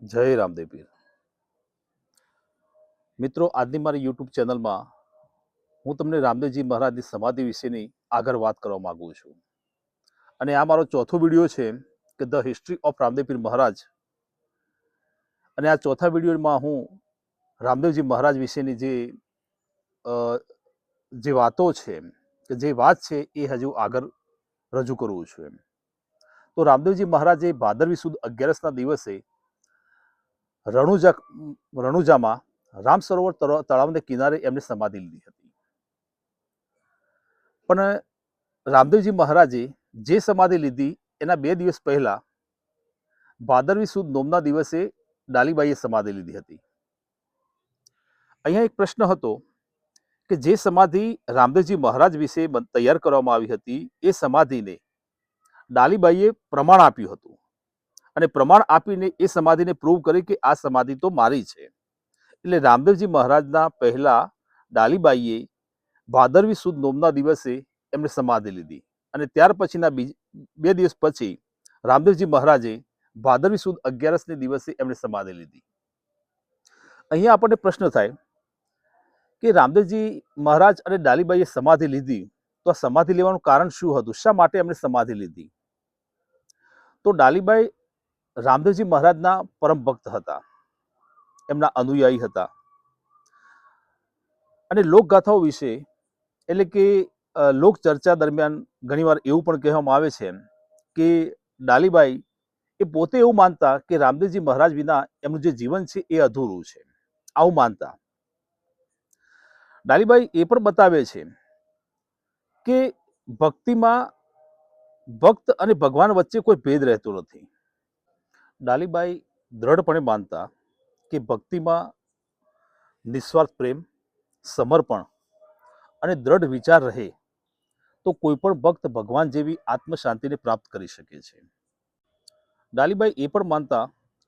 જય રામદેવ પીર. મિત્રો, આજની મારી યુટ્યુબ ચેનલમાં હું તમને રામદેવજી મહારાજની સમાધિ વિશેની આગળ વાત કરવા માંગુ છું. અને આ મારો ચોથો વિડીયો છે કે the history of Ramdev Pir મહારાજ. અને આ ચોથા વિડીયોમાં હું રામદેવજી મહારાજ વિશેની અ, જે વાતો છે કે જે વાત છે એ હજુ આગળ રજૂ કરું છું. તો રામદેવજી મહારાજે ભાદરવી સુદ 11ના દિવસે રણુજા રણુજામાં રામ સરોવર તળાવને કિનારે એમને સમાધિ લીધી હતી. પણ રામદેવજી મહારાજે જે સમાધિ લીધી એના 2 દિવસ પહેલા ભાદરવી સુદ 9ના દિવસે ડાલીબાઈએ સમાધિ લીધી હતી. અહીંયા એક પ્રશ્ન હતો કે જે સમાધિ રામદેવજી મહારાજ વિશે તૈયાર કરવામાં આવી હતી એ સમાધિને ડાલીબાઈએ પ્રમાણ આપ્યું હતું. અને પ્રમાણ આપીને એ સમાધિને પ્રૂવ કરી કે આ સમાધિ તો મારી છે. એટલે રામદેવજી મહારાજના પહેલા ડાલીબાઈએ ભાદરવી સુદ 9ના દિવસે એમને સમાધિ લીધી. અને ત્યાર પછીના 2 દિવસ પછી રામદેવજી મહારાજે ભાદરવી સુદ 11ને દિવસે એમને સમાધિ લીધી. અહીંયા આપણને પ્રશ્ન થાય કે રામદેવજી મહારાજ અને ડાલીબાઈએ સમાધિ લીધી તો આ સમાધિ લેવાનું કારણ શું હતું? શા માટે એમને સમાધિ લીધી? તો ડાલીબાઈ રામદેવજી મહારાજના પરમ ભક્ત હતા, એમના અનુયાયી હતા. અને લોકગાથાઓ વિશે એટલે કે લોક ચર્ચા દરમિયાન ઘણીવાર એવું પણ કહેવામાં આવે છે કે ડાલીબાઈ એ પોતે એવું માનતા કે રામદેવજી મહારાજ વિના એમનું જે જીવન છે એ અધૂરું છે, આવું માનતા. ડાલીબાઈ એ પણ બતાવે છે કે ભક્તિમાં ભક્ત અને ભગવાન વચ્ચે કોઈ ભેદ રહેતો નથી. ડાલીબાઈ દ્રઢપણે માનતા કે ભક્તિમાં નિસ્વાર્થ પ્રેમ, સમર્પણ અને દ્રઢ વિચાર રહે તો કોઈ પણ ભક્ત ભગવાન જેવી આત્મશાંતિને પ્રાપ્ત કરી શકે છે. ડાલીબાઈ એ પણ માનતા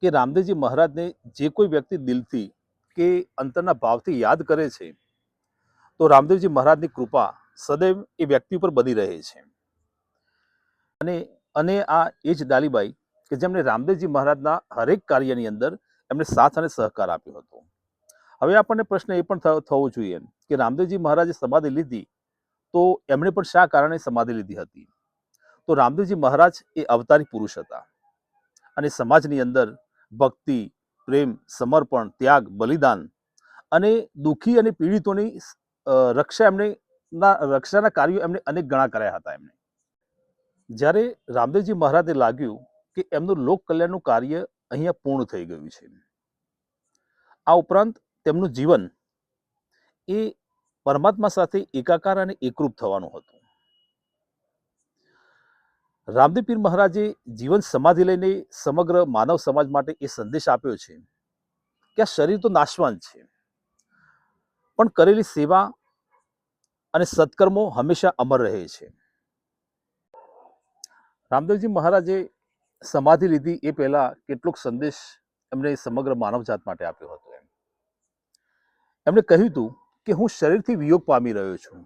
કે રામદેવજી મહારાજને જે કોઈ વ્યક્તિ દિલથી કે અંતરના ભાવથી યાદ કરે છે તો રામદેવજી મહારાજની કૃપા સદૈવ એ વ્યક્તિ ઉપર બની રહે છે. અને આ એ જ ડાલીબાઈ કે જેમણે રામદેવજી મહારાજના હરેક કાર્યની અંદર એમને સાથ અને સહકાર આપ્યો હતો. હવે આપણને પ્રશ્ન એ પણ થવો જોઈએ કે રામદેવજી મહારાજે સમાધિ લીધી તો એમણે પણ શા કારણે સમાધિ લીધી હતી? તો રામદેવજી મહારાજ એ અવતારી પુરુષ હતા અને સમાજની અંદર ભક્તિ, પ્રેમ, સમર્પણ, ત્યાગ, બલિદાન અને દુઃખી અને પીડિતોની રક્ષાના કાર્યો એમણે અનેક ગણા કર્યા હતા. જ્યારે રામદેવજી મહારાજને લાગ્યું કે એમનું લોક કલ્યાણનું કાર્ય અહીંયા પૂર્ણ થઈ ગયું છે, આ ઉપરાંત તેમનું જીવન એ પરમાત્મા સાથે એકાકાર અને એકરૂપ થવાનું હતું. રામદેવ પીર મહારાજે જીવન સમાધિ લઈને સમગ્ર માનવ સમાજ માટે એ સંદેશ આપ્યો છે કે આ શરીર તો નાશવાન છે, પણ કરેલી સેવા અને સત્કર્મો હંમેશા અમર રહે છે. રામદેવજી મહારાજે સમાધિ લીધી એ પહેલા કેટલોક સંદેશ એમણે સમગ્ર માનવજાત માટે આપ્યો હતો. એમણે કહ્યું હતું કે હું શરીરથી વિયોગ પામી રહ્યો છું,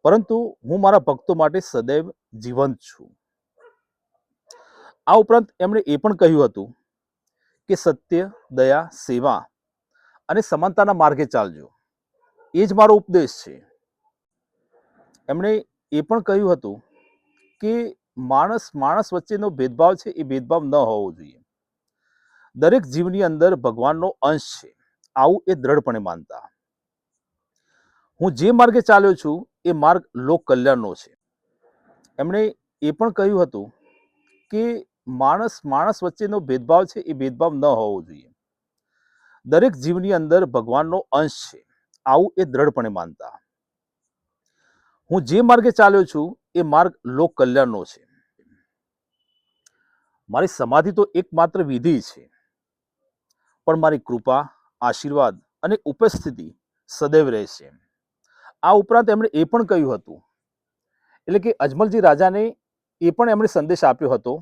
પરંતુ હું મારા ભક્તો માટે સદૈવ જીવંત છું. આ ઉપરાંત એમણે એ પણ કહ્યું હતું કે સત્ય, દયા, સેવા અને સમાનતાના માર્ગે ચાલજો, એ જ મારો ઉપદેશ છે. એમણે એ પણ કહ્યું હતું કે માણસ વચ્ચેનો ભેદભાવ છે એ ભેદભાવ ન હોવો જોઈએ. દરેક જીવની અંદર ભગવાનનો અંશ છે, આવું એ દ્રઢપણે માનતા. હું જે માર્ગે ચાલ્યો છું એ માર્ગ લોક કલ્યાણનો છે. એમણે એ પણ કહ્યું હતું કે માણસ વચ્ચેનો ભેદભાવ છે એ ભેદભાવ ન હોવો જોઈએ. દરેક જીવની અંદર ભગવાનનો અંશ છે, આવું એ દ્રઢપણે માનતા. હું જે માર્ગે ચાલ્યો છું એ માર્ગ લોક કલ્યાણનો છે. મારી સમાધિ તો એકમાત્ર વિધિ છે, પણ મારી કૃપા, આશીર્વાદ અને ઉપસ્થિતિ સદૈવ રહેશે. આ ઉપરાંત એમણે એ પણ કહ્યું હતું, એટલે કે અજમલજી રાજાને એ પણ એમણે સંદેશ આપ્યો હતો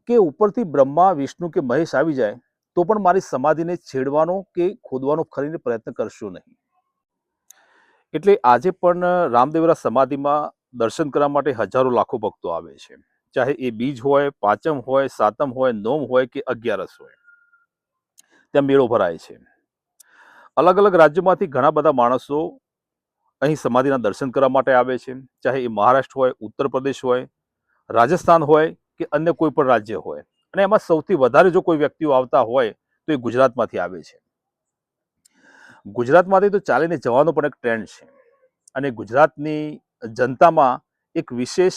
કે ઉપરથી બ્રહ્મા, વિષ્ણુ કે મહેશ આવી જાય તો પણ મારી સમાધિને છેડવાનો કે ખોદવાનો ખરીને પ્રયત્ન કરશો નહીં. એટલે આજે પણ રામદેવરા સમાધિમાં દર્શન કરવા માટે હજારો લાખો ભક્તો આવે છે, ચાહે એ બીજ હોય, પાંચમ હોય, સાતમ હોય, નોમ હોય કે 11 હોય. ત્યાં મેળો ભરાય છે. અલગ અલગ રાજ્યોમાંથી ઘણા બધા માણસો અહીં સમાધિના દર્શન કરવા માટે આવે છે, ચાહે એ મહારાષ્ટ્ર હોય, ઉત્તર પ્રદેશ હોય, રાજસ્થાન હોય કે અન્ય કોઈ પણ રાજ્ય હોય. અને એમાં સૌથી વધારે જો કોઈ વ્યક્તિઓ આવતા હોય તો એ ગુજરાતમાંથી આવે છે. ગુજરાતમાંથી તો ચાલીને જવાનો પણ એક ટ્રેન્ડ છે અને ગુજરાતની જનતામાં એક વિશેષ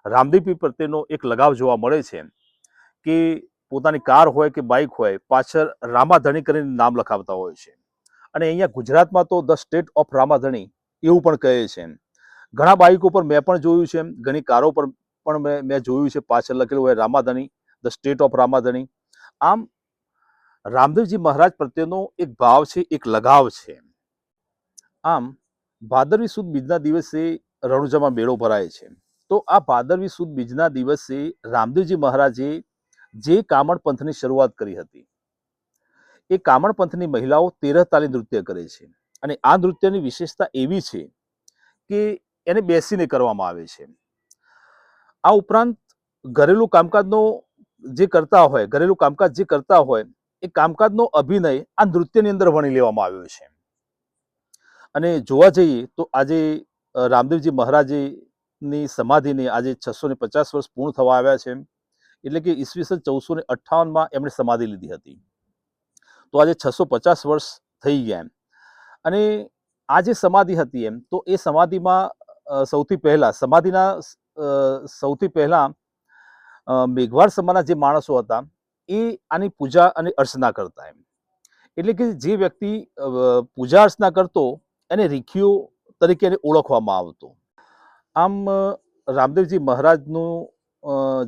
રામદેવપીર પ્રત્યેનો એક લગાવ જોવા મળે છે કે પોતાની કાર હોય કે બાઇક હોય પાછળ રામાધણી કરીને નામ લખાવતા હોય છે. અને અહીંયા ગુજરાતમાં તો ધ સ્ટેટ ઓફ રામાધણી એવું પણ કહે છે. ઘણા બાઇકો પર મેં પણ જોયું છે, ઘણી કારો પર પણ મેં જોયું છે પાછળ લખેલું હોય Ramadhani, the state of Ramadhani. આમ રામદેવજી મહારાજ પ્રત્યેનો એક ભાવ છે, એક લગાવ છે. આમ ભાદરવી સુદ બીજના દિવસે રણુજામાં મેળો ભરાય છે. તો આ ભાદરવી સુદ બીજના દિવસે રામદેવજી મહારાજે જે કામણ પંથની શરૂઆત કરી હતી, એ કામણ પંથની મહિલાઓ 13 તાલી નૃત્ય કરે છે. અને આ નૃત્યની વિશેષતા એવી છે કે એને બેસીને કરવામાં આવે છે. આ ઉપરાંત ઘરેલું કામકાજનો જે કરતા હોય એ કામકાજનો અભિનય આ નૃત્યની અંદર વણી લેવામાં આવ્યો છે. અને જોવા જઈએ તો આજે રામદેવજી મહારાજની સમાધિને આજે 650 વર્ષ પૂર્ણ થવા આવ્યા છે. એટલે કે ઈસવીસન 1458માં એમણે સમાધિ લીધી હતી. તો આજે 650 વર્ષ થઈ ગયા એમ. અને આ જે સમાધિ હતી એમ, તો એ સમાધિમાં સૌથી પહેલા મેઘવાળ સમાજના જે માણસો હતા એ આની પૂજા અને અર્ચના કરતા એમ. એટલે કે જે વ્યક્તિ પૂજા અર્ચના કરતો એને રીખીઓ તરીકે એને ઓળખવામાં આવતો. આમ રામદેવજી મહારાજનું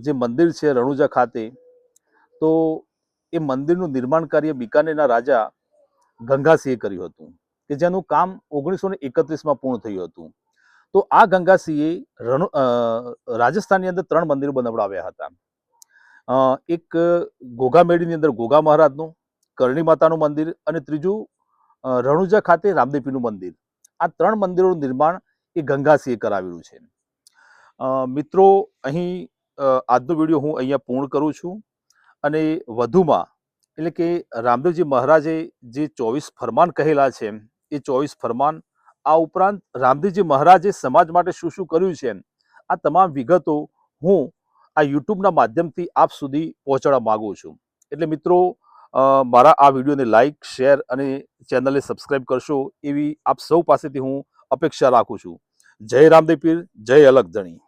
જે મંદિર છે રણુજા ખાતે, તો એ મંદિરનું નિર્માણ કાર્ય બિકાનેરના રાજા ગંગાસિંહે કર્યું હતું કે જેનું કામ 1931માં પૂર્ણ થયું હતું. તો આ ગંગાસિંહે રાજસ્થાનની અંદર 3 મંદિરો બનાવડાવ્યા હતા. એક ઘોઘામેડીની અંદર ઘોઘા મહારાજનું, કરણી માતાનું મંદિર અને ત્રીજું રણુજા ખાતે રામદેવપીરનું મંદિર. આ 3 મંદિરોનું નિર્માણ એ ગંગાસિંહે કરાવેલું છે. મિત્રો, અહીં આજનો વિડીયો હું અહીંયા પૂર્ણ કરું છું. અને વધુમાં એટલે કે રામદેવજી મહારાજે જે 24 ફરમાન કહેલા છે એ 24 ફરમાન, આ ઉપરાંત રામદેવજી મહારાજે સમાજ માટે શું શું કર્યું છે, આ તમામ વિગતો હું આ યુટ્યુબના માધ્યમથી આપ સુધી પહોંચાડવા માંગુ છું. એટલે મિત્રો, મારા આ વિડીયોને લાઇક, શેર અને ચેનલને સબસ્ક્રાઇબ કરશો એવી આપ સૌ પાસેથી હું અપેક્ષા રાખું છું. જય રામદેવપીર, જય અલગ ધણી.